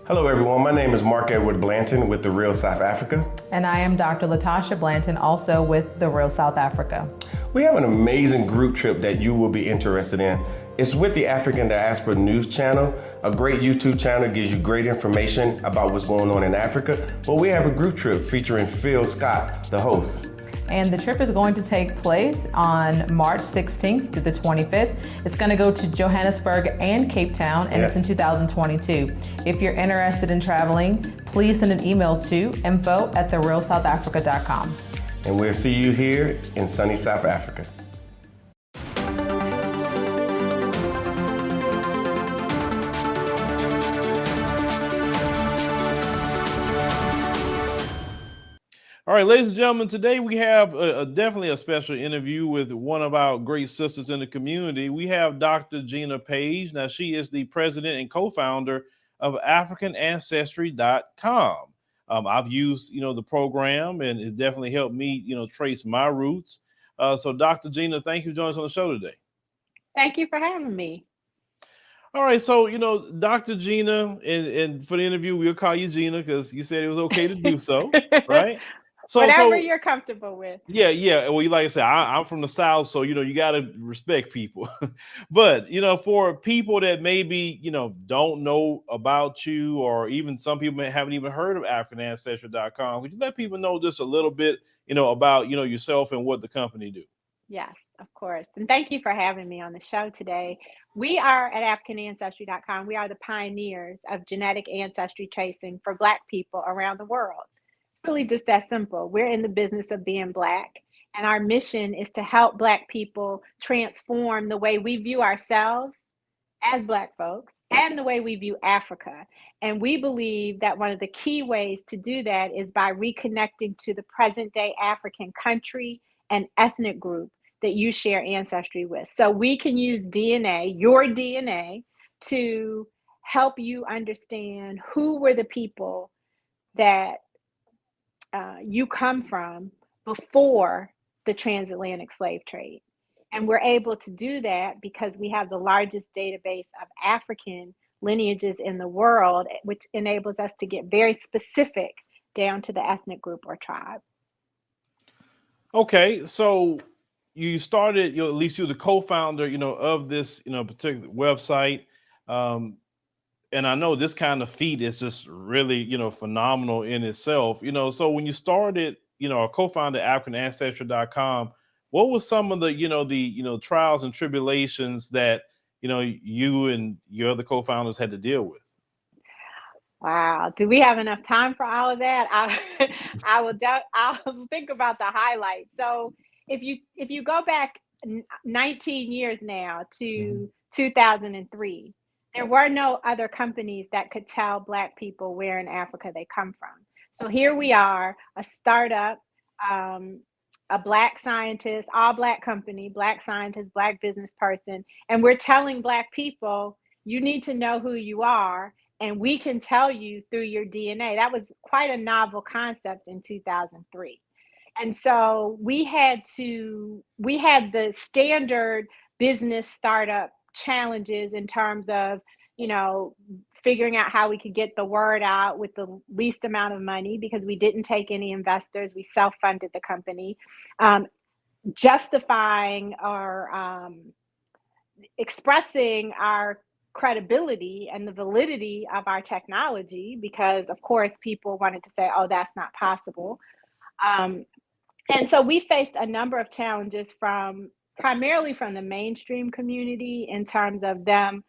Hello everyone, my name is Mark Edward Blanton with The Real South Africa. And I am Dr. Latasha Blanton, also with The Real South Africa. We have an amazing group trip that you will be interested in. It's with the African Diaspora News Channel, a great YouTube channel, gives you great information about what's going on in Africa. But we have a group trip featuring Phil Scott, the host. And the trip is going to take place on March 16th to the 25th. It's going to go to Johannesburg and Cape Town, and It's in 2022. If you're interested in traveling, please send an email to info@therealsouthafrica.com. And we'll see you here in sunny South Africa. All right, ladies and gentlemen, today we have definitely a special interview with one of our great sisters in the community. We have Dr. Gina Paige. Now, she is the president and co-founder of AfricanAncestry.com. I've used, the program, and it definitely helped me, trace my roots. So, Dr. Gina, thank you for joining us on the show today. Thank you for having me. All right, so, Dr. Gina, and for the interview, we'll call you Gina because you said it was okay to do so, right? So, whatever you're comfortable with. Yeah. Well, like I said, I'm from the South, so you got to respect people. But for people that maybe don't know about you, or even some people haven't even heard of AfricanAncestry.com, could you let people know just a little bit, about yourself and what the company do? Yes, of course. And thank you for having me on the show today. We are at AfricanAncestry.com. We are the pioneers of genetic ancestry tracing for Black people around the world. Really just that simple. We're in the business of being Black, and our mission is to help Black people transform the way we view ourselves as Black folks and the way we view Africa. And we believe that one of the key ways to do that is by reconnecting to the present day African country and ethnic group that you share ancestry with. So we can use DNA, your DNA, to help you understand who were the people that you come from before the transatlantic slave trade. And we're able to do that because we have the largest database of African lineages in the world, which enables us to get very specific down to the ethnic group or tribe. Okay, so you started, at least you're the co-founder, of this, particular website. And I know this kind of feat is just really, phenomenal in itself. So when you started, co-founded AfricanAncestry.com, what was some of the trials and tribulations that, you and your other co-founders had to deal with? Wow. Do we have enough time for all of that? I'll think about the highlights. So if you go back 19 years now to 2003, there were no other companies that could tell Black people where in Africa they come from. So here we are, a startup, a Black scientist, all Black company, Black scientist, Black business person, and we're telling Black people, you need to know who you are, and we can tell you through your DNA. That was quite a novel concept in 2003. And so we had the standard business startup challenges in terms of, figuring out how we could get the word out with the least amount of money because we didn't take any investors. We self-funded the company, justifying or expressing our credibility and the validity of our technology because, of course, people wanted to say, oh, that's not possible. And so we faced a number of challenges primarily from the mainstream community in terms of them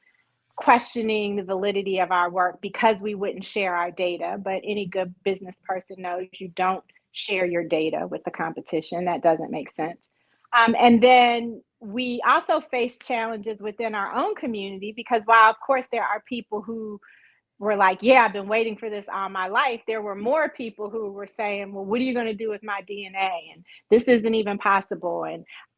questioning the validity of our work because we wouldn't share our data. But any good business person knows you don't share your data with the competition. That doesn't make sense. And then we also face challenges within our own community because while, of course, there are people who were like, yeah, I've been waiting for this all my life, there were more people who were saying, well, what are you going to do with my DNA? And this isn't even possible.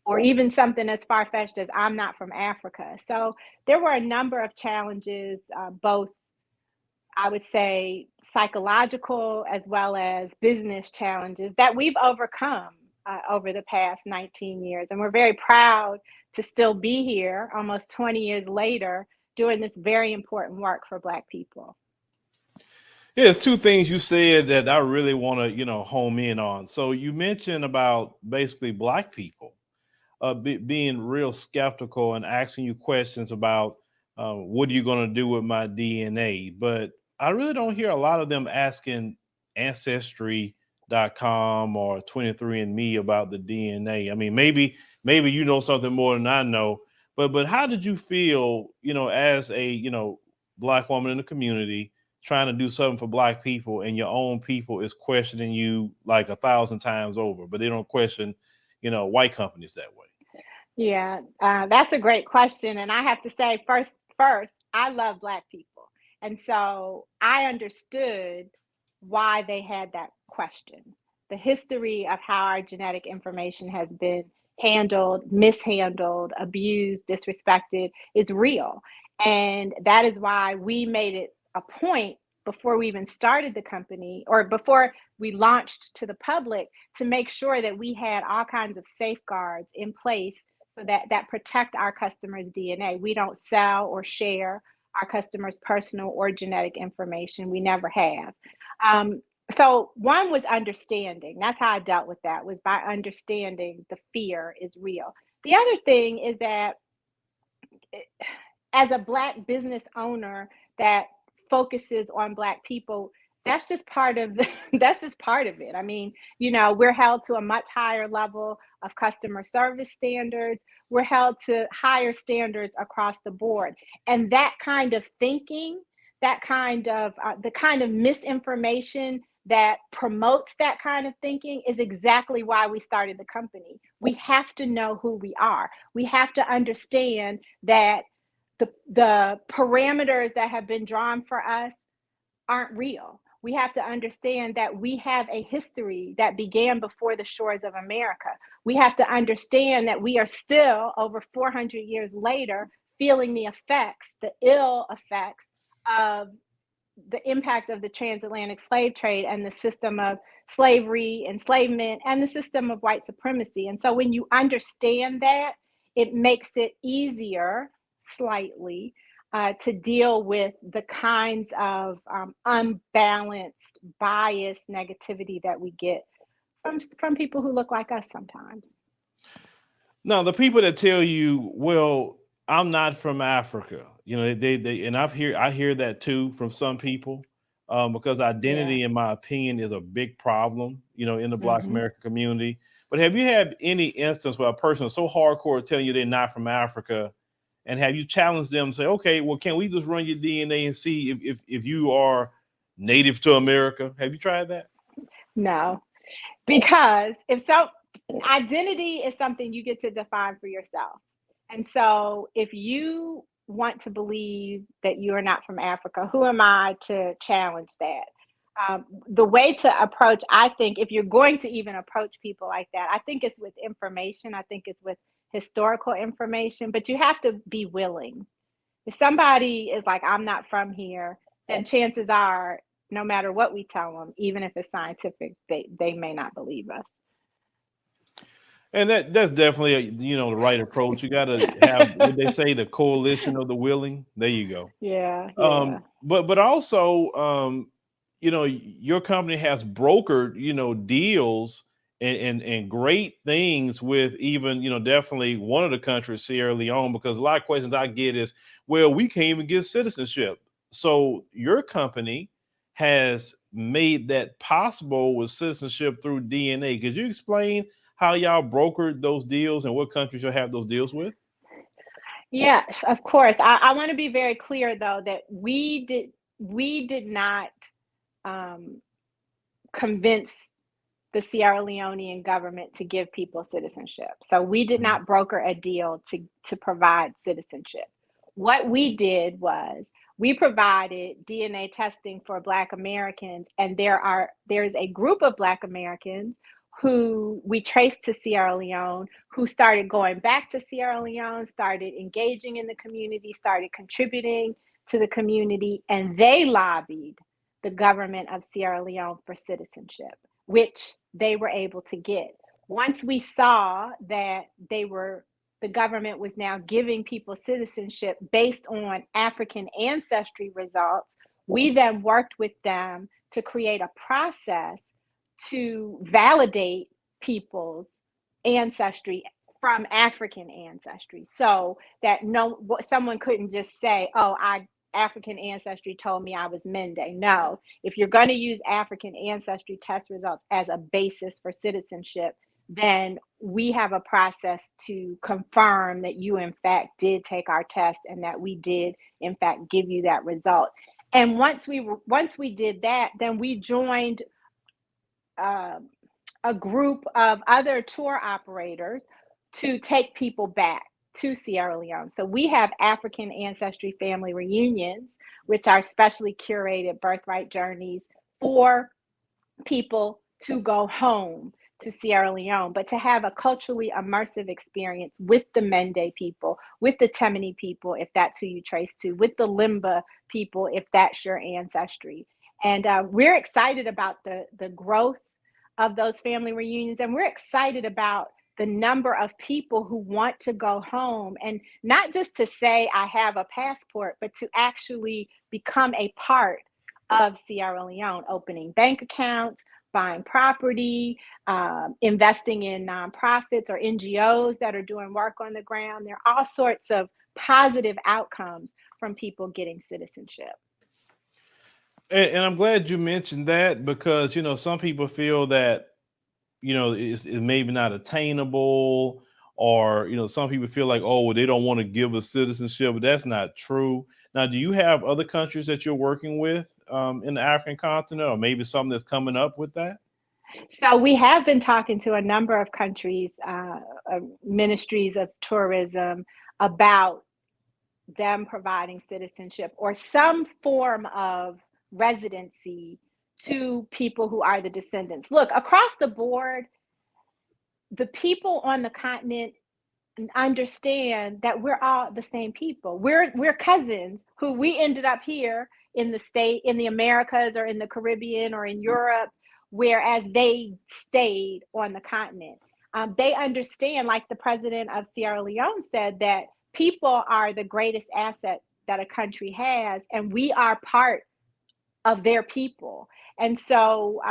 Or even something as far-fetched as I'm not from Africa. So there were a number of challenges, both, I would say, psychological as well as business challenges that we've overcome over the past 19 years. And we're very proud to still be here almost 20 years later doing this very important work for Black people. There's two things you said that I really want to, home in on. So you mentioned about basically Black people being real skeptical and asking you questions about what are you going to do with my DNA. But I really don't hear a lot of them asking Ancestry.com or 23andMe about the DNA. I mean, maybe you know something more than I know. But how did you feel, as a Black woman in the community trying to do something for Black people, and your own people is questioning you like 1,000 times over, but they don't question, white companies that way? Yeah, that's a great question. And I have to say, first, I love Black people. And so I understood why they had that question. The history of how our genetic information has been handled, mishandled, abused, disrespected is real. And that is why we made it a point before we even started the company or before we launched to the public to make sure that we had all kinds of safeguards in place so that protect our customers' DNA. We don't sell or share our customers' personal or genetic information. We never have. So one was understanding. That's how I dealt with that, was by understanding the fear is real. The other thing is that as a Black business owner that focuses on Black people, that's just part of that's just part of it. I mean, we're held to a much higher level of customer service standards. We're held to higher standards across the board. And that kind of thinking, that kind of the kind of misinformation that promotes that kind of thinking is exactly why we started the company. We have to know who we are. We have to understand that the parameters that have been drawn for us aren't real. We have to understand that we have a history that began before the shores of America. We have to understand that we are still, over 400 years later, feeling the effects, the ill effects of the impact of the transatlantic slave trade and the system of slavery, enslavement, and the system of white supremacy. And so when you understand that, it makes it easier, slightly, to deal with the kinds of unbalanced, biased negativity that we get from people who look like us sometimes. Now, the people that tell you, well, I'm not from Africa, they and I hear that too from some people, because identity, in my opinion, is a big problem, in the Black American community. But have you had any instance where a person is so hardcore telling you they're not from Africa, and have you challenged them, say, okay, well, can we just run your DNA and see if you are native to America? Have you tried that? No, because identity is something you get to define for yourself. And so if you want to believe that you are not from Africa, who am I to challenge that? The way to approach, I think, if you're going to even approach people like that, I think it's with information. I think it's with historical information, but you have to be willing. If somebody is like, I'm not from here, then chances are, no matter what we tell them, even if it's scientific, they may not believe us. And that's definitely the right approach. You got to have what they say, the coalition of the willing. There you go. Yeah. But also, your company has brokered deals and great things with even definitely one of the countries, Sierra Leone, because a lot of questions I get is, well, we can't even get citizenship. So your company has made that possible with citizenship through DNA. Could you explain how y'all brokered those deals and what countries you'll have those deals with? Yes, of course. I want to be very clear, though, that we did not convince the Sierra Leonean government to give people citizenship. So we did not broker a deal to provide citizenship. What we did was we provided DNA testing for Black Americans, and there's a group of Black Americans who we traced to Sierra Leone, who started going back to Sierra Leone, started engaging in the community, started contributing to the community, and they lobbied the government of Sierra Leone for citizenship, which they were able to get. Once we saw that the government was now giving people citizenship based on African ancestry results, We then worked with them to create a process to validate people's ancestry from African ancestry, so that someone couldn't just say, "Oh, African ancestry told me I was Mende." No, if you're going to use African ancestry test results as a basis for citizenship, then we have a process to confirm that you in fact did take our test and that we did in fact give you that result. And once we did that, then we joined a group of other tour operators to take people back to Sierra Leone. So we have African ancestry family reunions, which are specially curated birthright journeys for people to go home to Sierra Leone, but to have a culturally immersive experience with the Mende people, with the Temini people, if that's who you trace to, with the Limba people, if that's your ancestry. And we're excited about the growth of those family reunions, and we're excited about the number of people who want to go home, and not just to say I have a passport, but to actually become a part of Sierra Leone, opening bank accounts, buying property, investing in nonprofits or NGOs that are doing work on the ground. There are all sorts of positive outcomes from people getting citizenship. And I'm glad you mentioned that, because, some people feel that, it's maybe not attainable, or, some people feel like, oh, well, they don't want to give us citizenship, but that's not true. Now, do you have other countries that you're working with in the African continent, or maybe something that's coming up with that? So we have been talking to a number of countries, ministries of tourism, about them providing citizenship or some form of residency to people who are the descendants. Look, across the board, the people on the continent understand that we're all the same people. We're cousins who we ended up here in the Americas or in the Caribbean or in Europe, whereas they stayed on the continent. They understand, like the president of Sierra Leone said, that people are the greatest asset that a country has, and we are part of their people. And so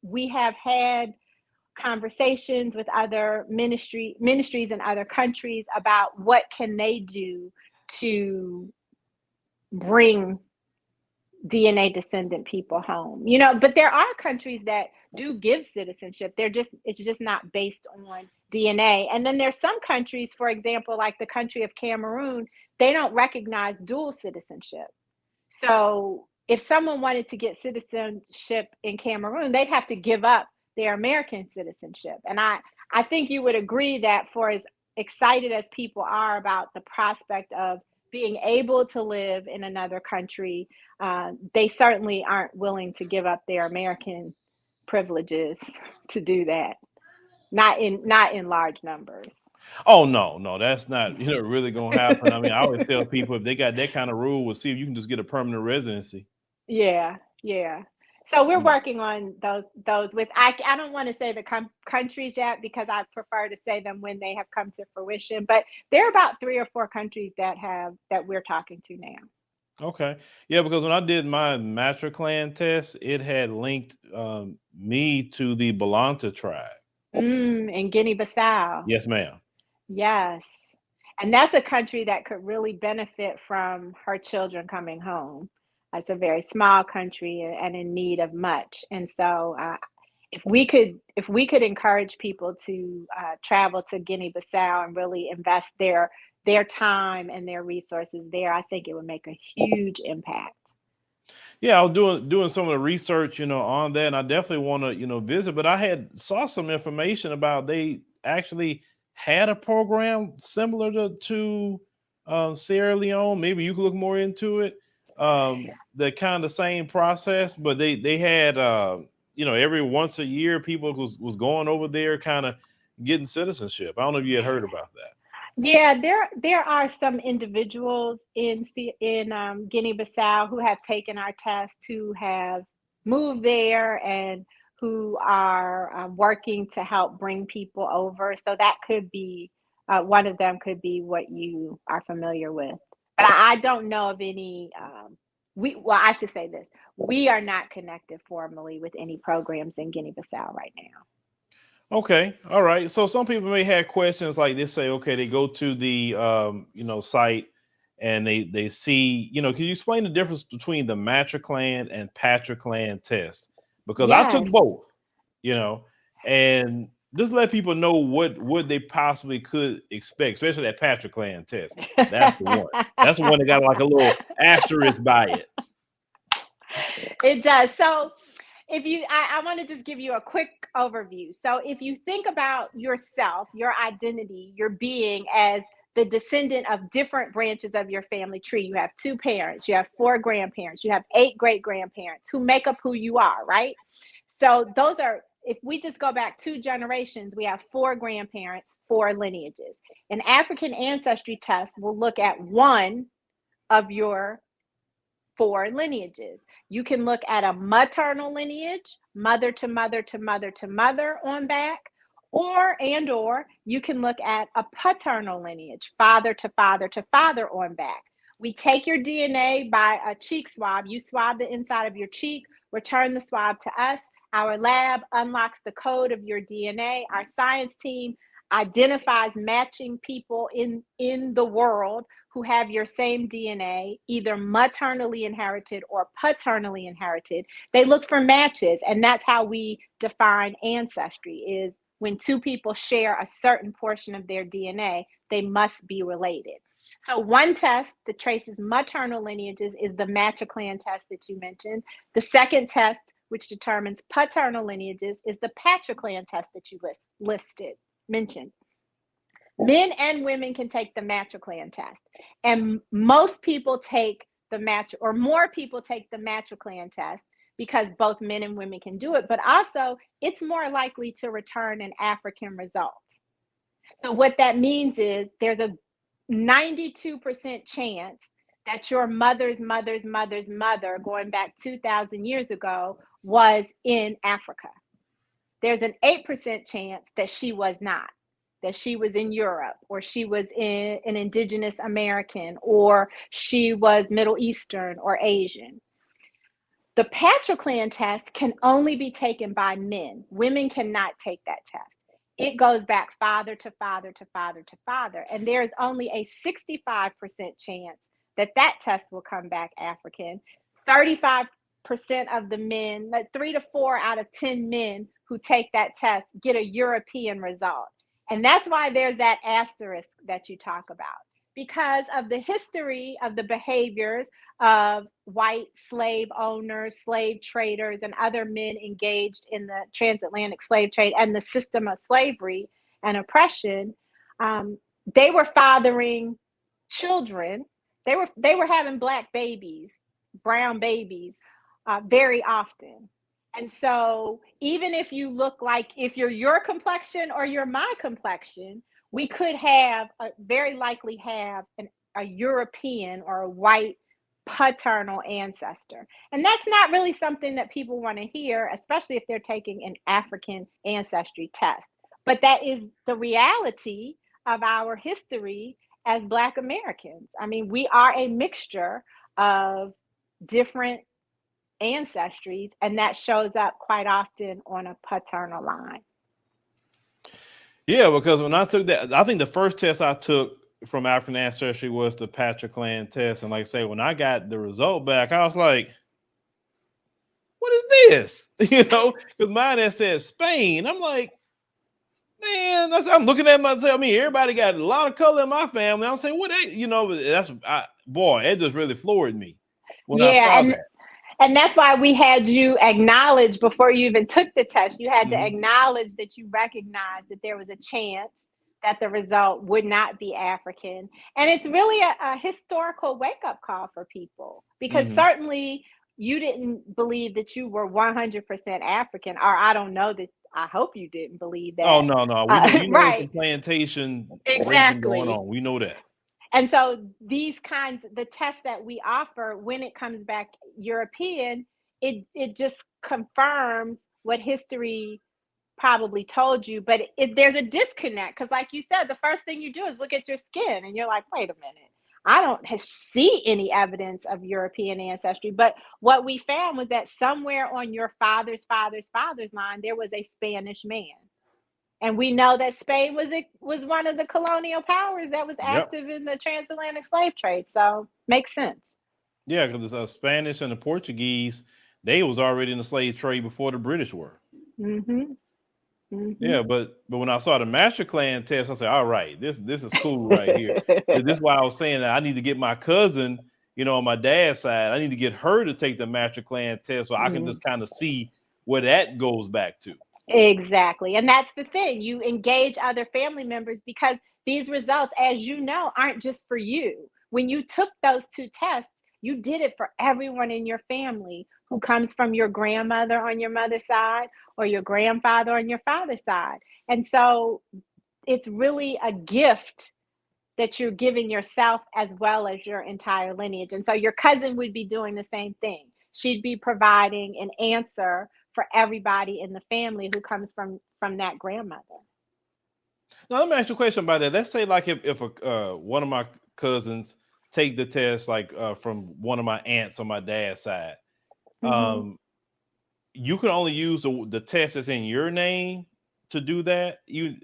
we have had conversations with other ministries in other countries about what can they do to bring DNA descendant people home. But there are countries that do give citizenship. It's just not based on DNA. And then there's some countries, for example, like the country of Cameroon, they don't recognize dual citizenship. So if someone wanted to get citizenship in Cameroon, they'd have to give up their American citizenship. And I think you would agree that for as excited as people are about the prospect of being able to live in another country, they certainly aren't willing to give up their American privileges to do that. Not in large numbers. Oh, no, that's not really gonna happen. I mean, I always tell people, if they got that kind of rule, we'll see if you can just get a permanent residency. Yeah. So we're working on those with, I don't want to say the countries yet, because I prefer to say them when they have come to fruition, but there are about 3 or 4 countries that we're talking to now. Okay. Yeah, because when I did my MatraClan test, it had linked me to the Balanta tribe. In Guinea-Bissau. Yes, ma'am. Yes. And that's a country that could really benefit from her children coming home. It's a very small country and in need of much. And so if we could encourage people to travel to Guinea-Bissau and really invest their time and their resources there, I think it would make a huge impact. Yeah, I was doing some of the research, on that, and I definitely want to, visit. But I saw some information about they actually had a program similar to Sierra Leone. Maybe you could look more into it. The kind of the same process, but they had every once a year people was going over there, kind of getting citizenship. I don't know if you had heard about that. Yeah, there are some individuals in Guinea-Bissau who have taken our test, who have moved there, and who are working to help bring people over. So that could be one of them. Could be what you are familiar with, but I don't know of any I should say this. We are not connected formally with any programs in Guinea-Bissau right now. Okay. All right. So some people may have questions like they say, okay, they go to the site and they see, can you explain the difference between the matriclan and patriclan test? Because I took Yes. both, and just let people know what they possibly could expect, especially that patriclan test. That's the one. That's the one that got like a little asterisk by it. It does. So I want to just give you a quick overview. So if you think about yourself, your identity, your being as the descendant of different branches of your family tree, you have 2 parents, you have 4 grandparents, you have 8 great grandparents who make up who you are, right? So those are, if we just go back 2 generations, we have 4 grandparents, 4 lineages. An African ancestry test will look at one of your 4 lineages. You can look at a maternal lineage, mother to mother to mother to mother on back, or you can look at a paternal lineage, father to father to father on back. We take your DNA by a cheek swab. You swab the inside of your cheek, return the swab to us. Our lab unlocks the code of your DNA. Our science team identifies matching people in the world who have your same DNA, either maternally inherited or paternally inherited. They look for matches, and that's how we define ancestry, is when 2 people share a certain portion of their DNA, they must be related. So one test that traces maternal lineages is the matriclan test that you mentioned. The second test, which determines paternal lineages, is the patriclan test that you mentioned. Men and women can take the matriclan test, and most people take more people take the matriclan test because both men and women can do it, but also it's more likely to return an African result. So what that means is there's a 92% chance that your mother's mother's mother's mother, going back 2,000 years ago, was in Africa. There's an 8% chance that she was not, that she was in Europe, or she was an indigenous American, or she was Middle Eastern or Asian. The patriclan test can only be taken by men. Women cannot take that test. It goes back father to father to father to father. And there is only a 65% chance that test will come back African. 35% of the men, like 3 to 4 out of 10 men who take that test, get a European result. And that's why there's that asterisk that you talk about, because of the history of the behaviors of white slave owners, slave traders, and other men engaged in the transatlantic slave trade and the system of slavery and oppression. They were fathering children. They were having Black babies, brown babies, very often. And so even if you look like, if you're your complexion or you're my complexion, we could very likely have a European or a white paternal ancestor. And that's not really something that people want to hear, especially if they're taking an African ancestry test. But that is the reality of our history as Black Americans. I mean, we are a mixture of different ancestries, and that shows up quite often on a paternal line. Yeah, because when I took that, I think the first test I took from African ancestry was the patriclan test. And like I say, when I got the result back, I was like, what is this? Because mine that said Spain. I'm like, man, I'm looking at myself. I mean, everybody got a lot of color in my family. I'm saying, what they, it just really floored me when I saw that. And that's why we had you acknowledge, before you even took the test, you had to acknowledge that you recognized that there was a chance that the result would not be African. And it's really a historical wake-up call for people, because certainly you didn't believe that you were 100% African, or I don't know that, I hope you didn't believe that. Oh, no. We know right. the plantation Exactly. going on. We know that. And so the tests that we offer, when it comes back European, it just confirms what history probably told you, but there's a disconnect, because like you said, the first thing you do is look at your skin and you're like, wait a minute, I don't see any evidence of European ancestry. But what we found was that somewhere on your father's line, there was a Spanish man. And we know that Spain was one of the colonial powers that was active in the transatlantic slave trade. So makes sense. Yeah, because the Spanish and the Portuguese, they was already in the slave trade before the British were. Mm-hmm. Mm-hmm. Yeah, but when I saw the Master Clan test, I said, all right, this is cool right here. This is why I was saying that I need to get my cousin, on my dad's side, I need to get her to take the Master Clan test so I can just kind of see where that goes back to. Exactly. And that's the thing. You engage other family members because these results, as you know, aren't just for you. When you took those 2 tests, you did it for everyone in your family who comes from your grandmother on your mother's side or your grandfather on your father's side. And so it's really a gift that you're giving yourself as well as your entire lineage. And so your cousin would be doing the same thing. She'd be providing an answer for everybody in the family who comes from that grandmother. Now, let me ask you a question about that. Let's say like if one of my cousins take the test, like from one of my aunts on my dad's side, you can only use the test that's in your name to do that. You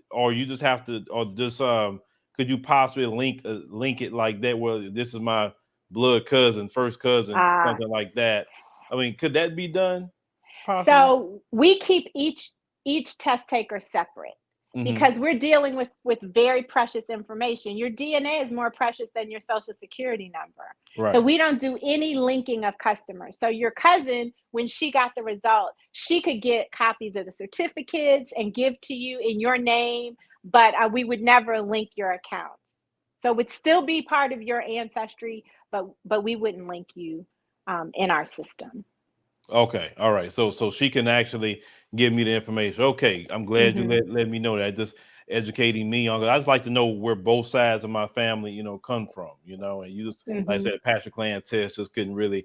just have to, or just could you possibly link it like that? Well, this is my blood cousin, first cousin, something like that. I mean, could that be done? Possibly? So we keep each test taker separate because we're dealing with very precious information. Your DNA is more precious than your social security number. Right. So we don't do any linking of customers. So your cousin, when she got the result, she could get copies of the certificates and give to you in your name, but we would never link your accounts. So it would still be part of your ancestry, but we wouldn't link you in our system. Okay. All right. So she can actually give me the information. Okay. I'm glad you let me know that. Just educating me on, I just like to know where both sides of my family, come from, and you just, like I said, Patrick Clan test just couldn't really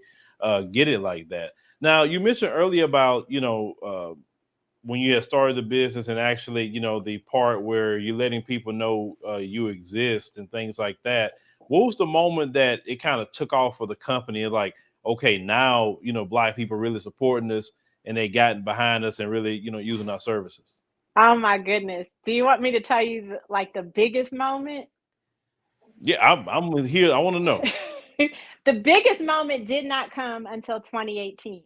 get it like that. Now, you mentioned earlier about, when you had started the business and actually, the part where you're letting people know you exist and things like that. What was the moment that it kind of took off for the company? Like, okay, now, Black people really supporting us and they gotten behind us and really, using our services? Oh my goodness. Do you want me to tell you the biggest moment? Yeah, I'm here. I want to know. The biggest moment did not come until 2018.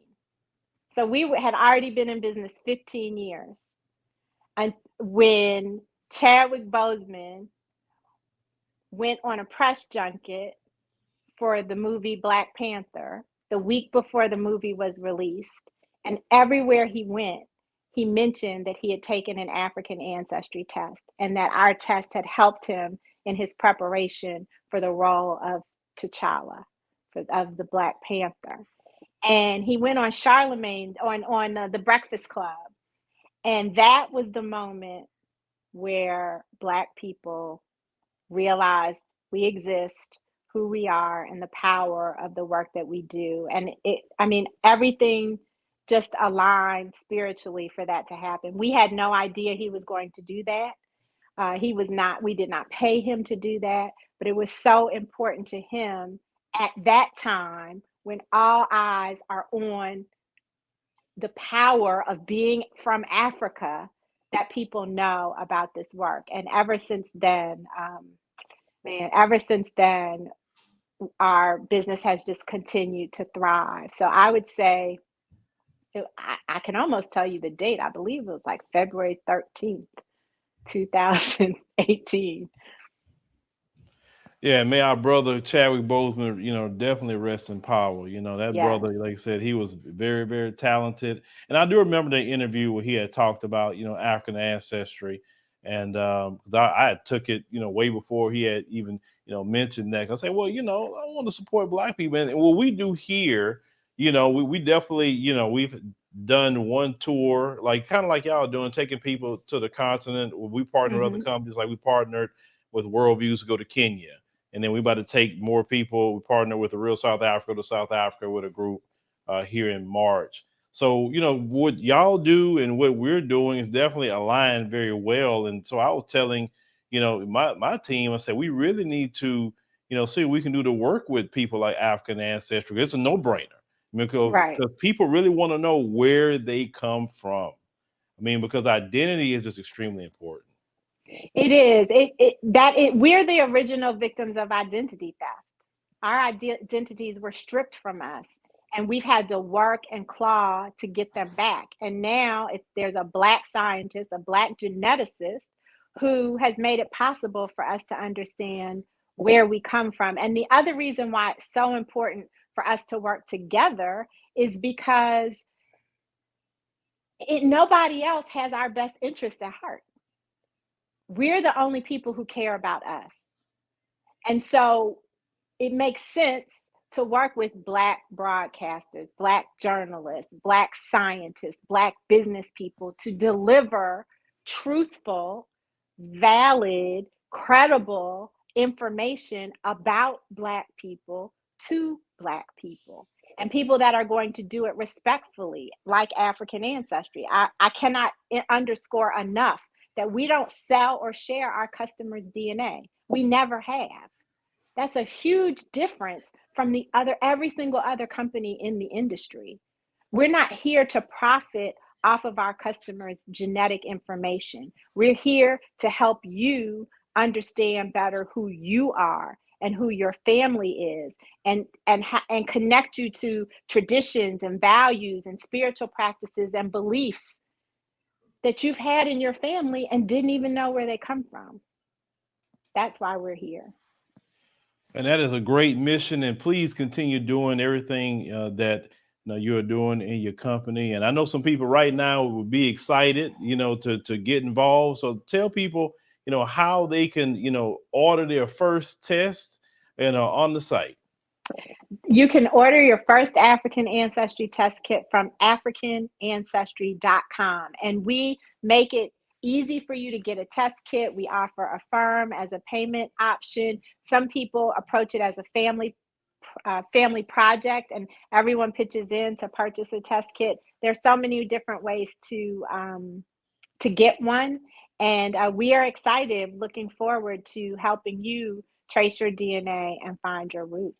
So we had already been in business 15 years. And when Chadwick Boseman went on a press junket for the movie Black Panther the week before the movie was released, and everywhere he went, he mentioned that he had taken an African ancestry test and that our test had helped him in his preparation for the role of T'Challa, of the Black Panther. And he went on Charlemagne on the Breakfast Club, and that was the moment where Black people realized we exist, who we are, and the power of the work that we do. And everything just aligned spiritually for that to happen. We had no idea he was going to do that. We did not pay him to do that, but it was so important to him at that time when all eyes are on the power of being from Africa, that people know about this work. And ever since then, our business has just continued to thrive. So I would say, I can almost tell you the date. I believe it was like February 13th, 2018. Yeah, may our brother Chadwick Boseman, definitely rest in power. That brother, like I said, he was very, very talented. And I do remember the interview where he had talked about, African ancestry. And I took it, way before he had even, mentioned that. I say, well, I want to support Black people. And what we do here, we definitely, we've done one tour, kind of like y'all doing, taking people to the continent. We partner with other companies, like we partnered with Worldviews to go to Kenya. And then we about to take more people. We partner with the Real South Africa to South Africa with a group here in March. So, what y'all do and what we're doing is definitely aligned very well. And so I was telling, my team, I said, we really need to, see what we can do to work with people like African Ancestry. It's a no-brainer Right. because people really want to know where they come from. I mean, because identity is just extremely important. It is. We're the original victims of identity theft. Our identities were stripped from us, and we've had to work and claw to get them back. And now there's a Black scientist, a Black geneticist, who has made it possible for us to understand where we come from. And the other reason why it's so important for us to work together is because nobody else has our best interests at heart. We're the only people who care about us. And so it makes sense to work with Black broadcasters, Black journalists, Black scientists, Black business people to deliver truthful, valid, credible information about Black people to Black people, and people that are going to do it respectfully, like African Ancestry. I cannot underscore enough that we don't sell or share our customers' DNA. We never have. That's a huge difference from every single other company in the industry. We're not here to profit off of our customers' genetic information. We're here to help you understand better who you are and who your family is, and connect you to traditions and values and spiritual practices and beliefs that you've had in your family and didn't even know where they come from. That's why we're here. And that is a great mission. And please continue doing everything that you're doing in your company. And I know some people right now would be excited, to get involved. So tell people, how they can, order their first test on the site. You can order your first African Ancestry test kit from AfricanAncestry.com. And we make it easy for you to get a test kit. We offer Affirm as a payment option. Some people approach it as a family project, and everyone pitches in to purchase a test kit. There's so many different ways to get one. And we are excited, looking forward to helping you trace your DNA and find your roots.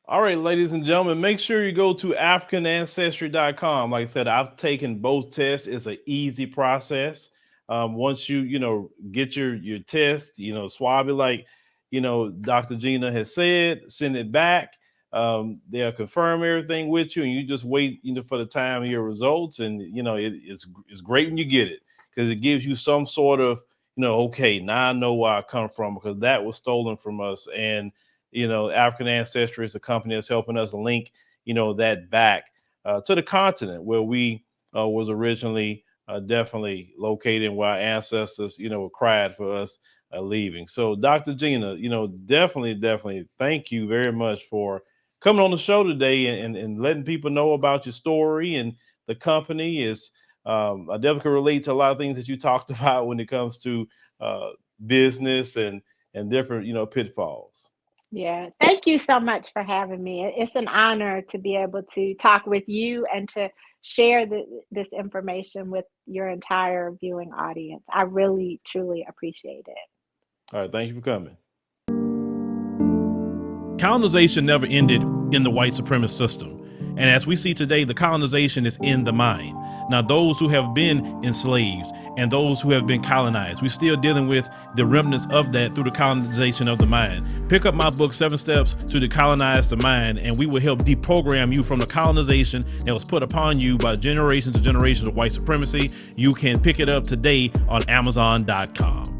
All right, ladies and gentlemen, make sure you go to AfricanAncestry.com. Like I said, I've taken both tests. It's an easy process. Once you, get your test, swab it like, Dr. Gina has said, send it back. They'll confirm everything with you, and you just wait, for the time of your results. And, it's great when you get it, because it gives you some sort of, okay, now I know where I come from, because that was stolen from us. And, African Ancestry is a company that's helping us link, that back to the continent where we was originally definitely located, and where our ancestors, cried for us leaving. So Dr. Gina, definitely thank you very much for coming on the show today and letting people know about your story. And the company is, I definitely can relate to a lot of things that you talked about when it comes to business and different, pitfalls. Yeah, thank you so much for having me. It's an honor to be able to talk with you and to share this information with your entire viewing audience. I really, truly appreciate it. All right, thank you for coming. Colonization never ended in the white supremacist system. And as we see today, the colonization is in the mind. Now, those who have been enslaved and those who have been colonized, we're still dealing with the remnants of that through the colonization of the mind. Pick up my book, 7 Steps to Decolonize the Mind, and we will help deprogram you from the colonization that was put upon you by generations and generations of white supremacy. You can pick it up today on Amazon.com.